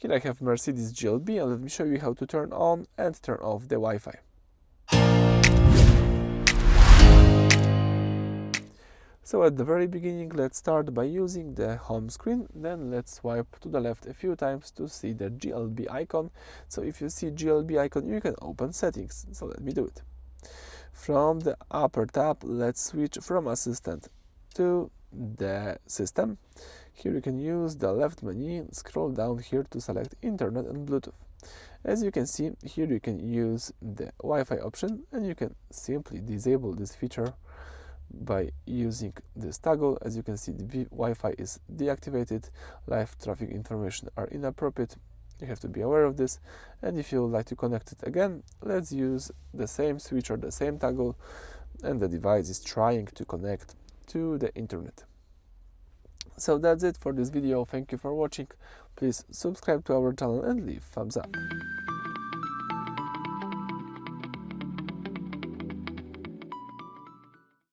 Here I have Mercedes GLB, and let me show you how to turn on and turn off the Wi-Fi. So at the very beginning, let's start by using the home screen. Then let's swipe to the left a few times to see the GLB icon. So if you see GLB icon, you can open settings. So let me do it. From the upper tab, let's switch from assistant to the system. Here you can use the left menu, scroll down here to select internet and Bluetooth. As you can see, here you can use the Wi-Fi option, and you can simply disable this feature by using this toggle. As you can see, the Wi-Fi is deactivated, live traffic information are inappropriate. You have to be aware of this, and if you would like to connect it again, let's use the same switch or the same toggle, and the device is trying to connect to the internet. So that's it for this video. Thank you for watching. Please subscribe to our channel and leave thumbs up.